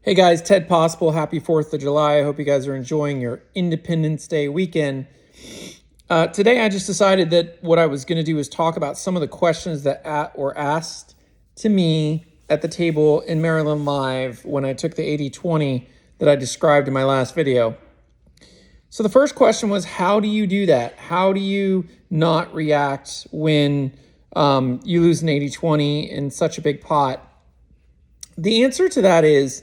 Hey guys, Ted Possible. Happy 4th of July. I hope you guys are enjoying your Independence Day weekend. Today I just decided that what I was going to do is talk about some of the questions that were asked to me at the table in Maryland Live when I took the 80-20 that I described in my last video. So the first question was, how do you do that? How do you not react when you lose an 80-20 in such a big pot? The answer to that is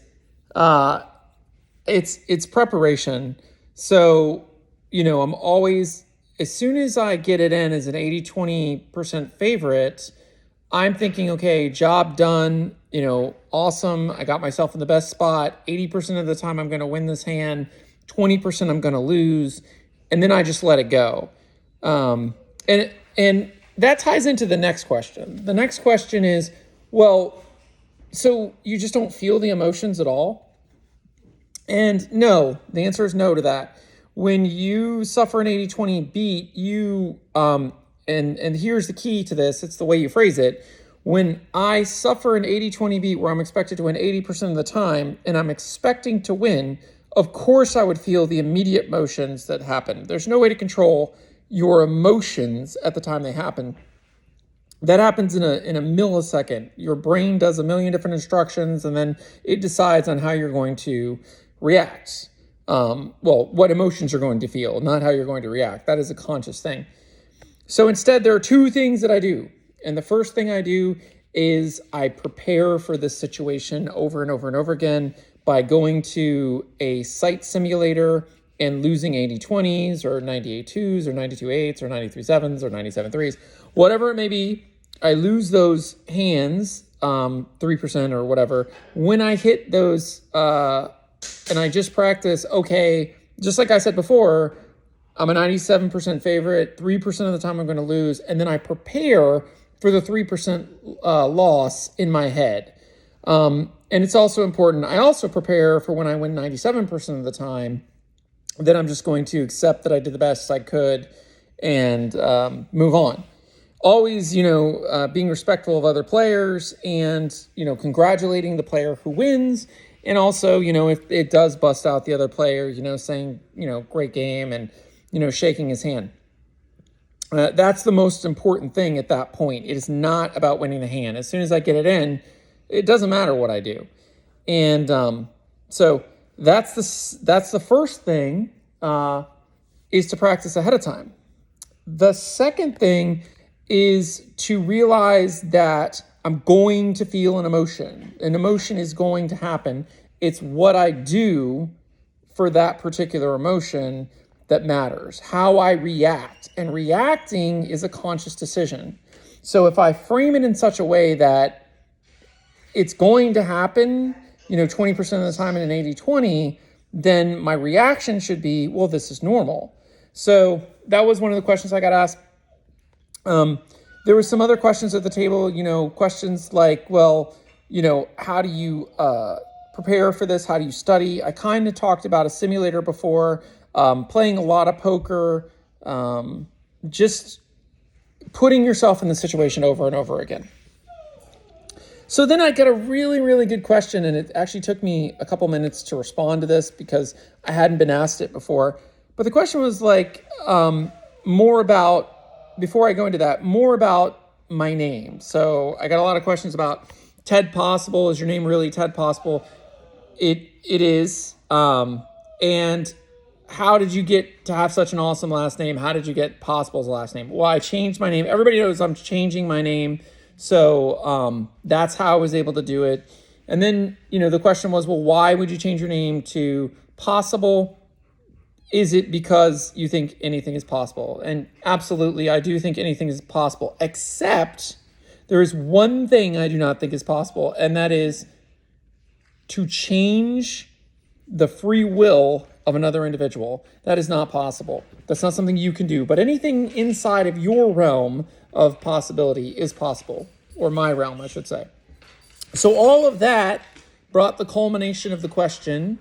it's preparation. So, I'm always, as soon as I get it in as an 80-20% favorite, I'm thinking, okay, job done, awesome. I got myself in the best spot. 80% of the time I'm going to win this hand, 20% I'm going to lose, and then I just let it go. And that ties into the next question. The next question is, well, so you just don't feel the emotions at all? And no, the answer is no to that. When you suffer an 80-20 beat, and here's the key to this, it's the way you phrase it. When I suffer an 80-20 beat where I'm expected to win 80% of the time and I'm expecting to win, of course I would feel the immediate emotions that happen. There's no way to control your emotions at the time they happen. That happens in a millisecond. Your brain does a million different instructions, and then it decides on how you're going to react. What emotions you're going to feel, not how you're going to react. That is a conscious thing. So instead, there are two things that I do. And the first thing I do is I prepare for this situation over and over and over again by going to a site simulator and losing 80-20s or 98-2s or 92-8s or 93-7s or 97-3s, whatever it may be. I lose those hands, 3% or whatever. When I hit those, and I just practice, okay, just like I said before, I'm a 97% favorite, 3% of the time I'm going to lose, and then I prepare for the 3% loss in my head. And it's also important, I also prepare for when I win 97% of the time, that I'm just going to accept that I did the best I could and move on. Always, being respectful of other players and, congratulating the player who wins. And also, if it does bust out the other player, saying, great game and, shaking his hand. That's the most important thing at that point. It is not about winning the hand. As soon as I get it in, it doesn't matter what I do. And so that's the first thing is to practice ahead of time. The second thing is to realize that I'm going to feel an emotion. An emotion is going to happen. It's what I do for that particular emotion that matters, how I react. And reacting is a conscious decision. So if I frame it in such a way that it's going to happen, 20% of the time in an 80-20, then my reaction should be, well, this is normal. So that was one of the questions I got asked. There were some other questions at the table, questions like, well, how do you prepare for this? How do you study? I kind of talked about a simulator before, playing a lot of poker, just putting yourself in the situation over and over again. So then I get a really, really good question, and it actually took me a couple minutes to respond to this because I hadn't been asked it before. But the question was like more about, before I go into that, more about my name. So I got a lot of questions about Ted Possible. Is your name really Ted Possible? It is. And how did you get to have such an awesome last name? How did you get Possible's last name? Well, I changed my name. Everybody knows I'm changing my name. So that's how I was able to do it. And then, the question was, well, why would you change your name to Possible? Is it because you think anything is possible? And absolutely, I do think anything is possible, except there is one thing I do not think is possible, and that is to change the free will of another individual. That is not possible. That's not something you can do. But anything inside of your realm of possibility is possible, or my realm, I should say. So all of that brought the culmination of the question.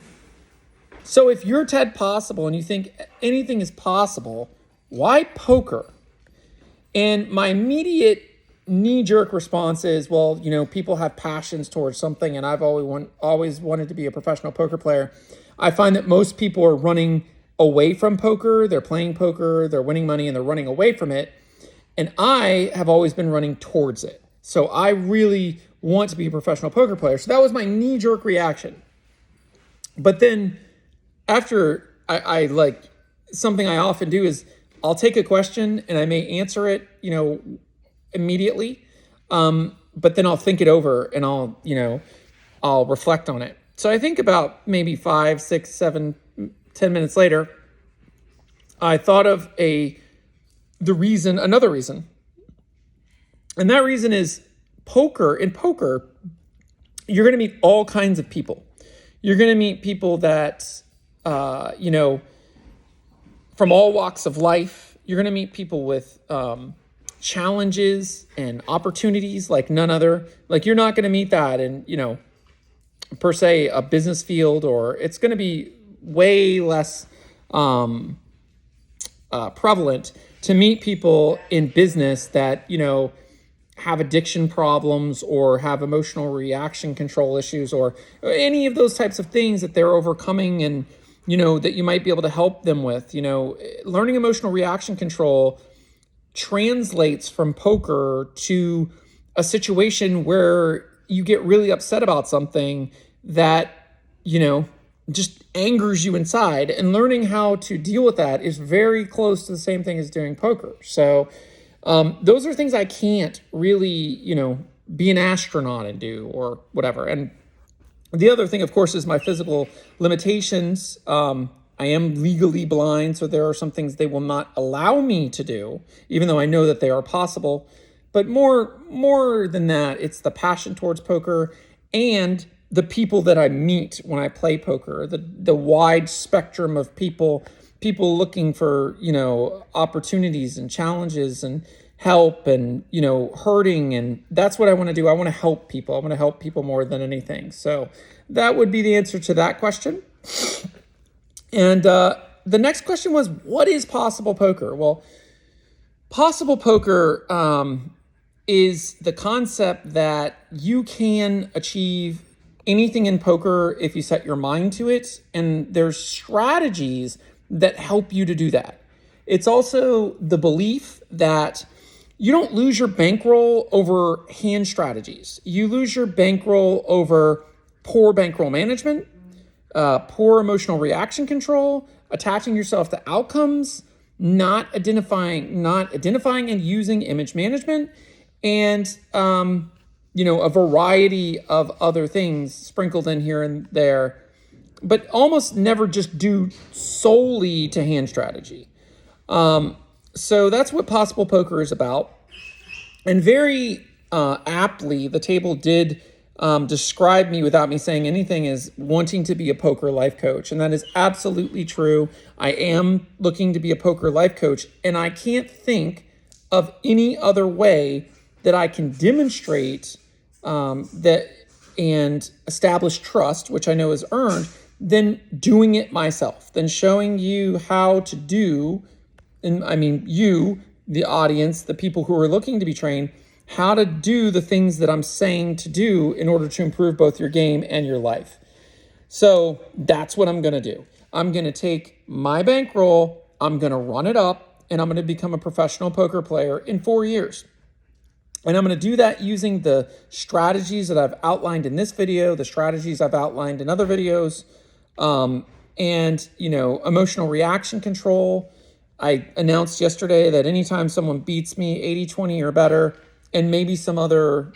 So if you're Ted Possible and you think anything is possible, why poker? And my immediate knee-jerk response is, well, people have passions towards something, and I've always wanted to be a professional poker player. I find that most people are running away from poker. They're playing poker, they're winning money, and they're running away from it. And I have always been running towards it. So I really want to be a professional poker player. So that was my knee-jerk reaction. But then after I like, something I often do is I'll take a question and I may answer it, immediately. But then I'll think it over and I'll reflect on it. So I think about maybe 5, 6, 7, 10 minutes later, I thought of another reason. And that reason is poker. In poker, you're going to meet all kinds of people. You're going to meet people that, from all walks of life. You're going to meet people with challenges and opportunities like none other. Like, you're not going to meet that in, per se, a business field, or it's going to be way less prevalent to meet people in business that, have addiction problems or have emotional reaction control issues or any of those types of things that they're overcoming and, that you might be able to help them with. Learning emotional reaction control translates from poker to a situation where you get really upset about something that, just angers you inside, and learning how to deal with that is very close to the same thing as doing poker. So those are things I can't really, be an astronaut and do or whatever. And the other thing, of course, is my physical limitations. I am legally blind, so there are some things they will not allow me to do, even though I know that they are possible. But more than that, it's the passion towards poker and the people that I meet when I play poker, the wide spectrum of people looking for, opportunities and challenges and help and, hurting. And that's what I want to do. I want to help people. I want to help people more than anything. So that would be the answer to that question. And the next question was, what is possible poker? Well, possible poker is the concept that you can achieve anything in poker if you set your mind to it, and there's strategies that help you to do that. It's also the belief that you don't lose your bankroll over hand strategies. You lose your bankroll over poor bankroll management, poor emotional reaction control, attaching yourself to outcomes, not identifying and using image management, and a variety of other things sprinkled in here and there, but almost never just due solely to hand strategy. So that's what possible poker is about. And very aptly, the table did describe me without me saying anything as wanting to be a poker life coach. And that is absolutely true. I am looking to be a poker life coach, and I can't think of any other way that I can demonstrate that and establish trust, which I know is earned, than doing it myself, than showing you how to do, and I mean you, the audience, the people who are looking to be trained, how to do the things that I'm saying to do in order to improve both your game and your life. So that's what I'm going to do. I'm going to take my bankroll, I'm going to run it up, and I'm going to become a professional poker player in 4 years. And I'm going to do that using the strategies that I've outlined in this video, the strategies I've outlined in other videos, and, emotional reaction control. I announced yesterday that anytime someone beats me 80-20 or better, and maybe some other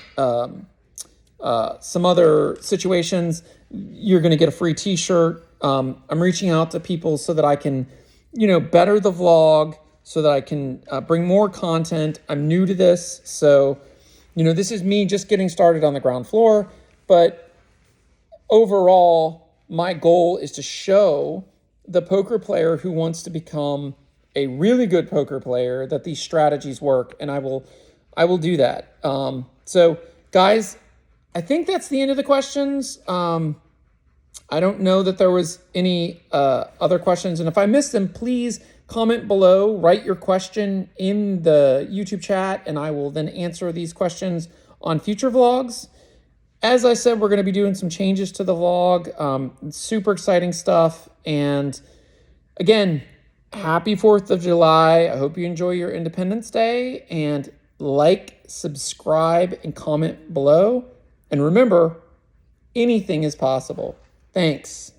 situations, you're going to get a free t-shirt. I'm reaching out to people so that I can, better the vlog, so that I can bring more content. I'm new to this, so, this is me just getting started on the ground floor. But overall, my goal is to show the poker player who wants to become a really good poker player that these strategies work, and I will do that. So, guys, I think that's the end of the questions. I don't know that there was any other questions. And if I missed them, please comment below, write your question in the YouTube chat, and I will then answer these questions on future vlogs. As I said, we're going to be doing some changes to the vlog. Super exciting stuff. And again, happy 4th of July. I hope you enjoy your Independence Day. And like, subscribe, and comment below. And remember, anything is possible. Thanks.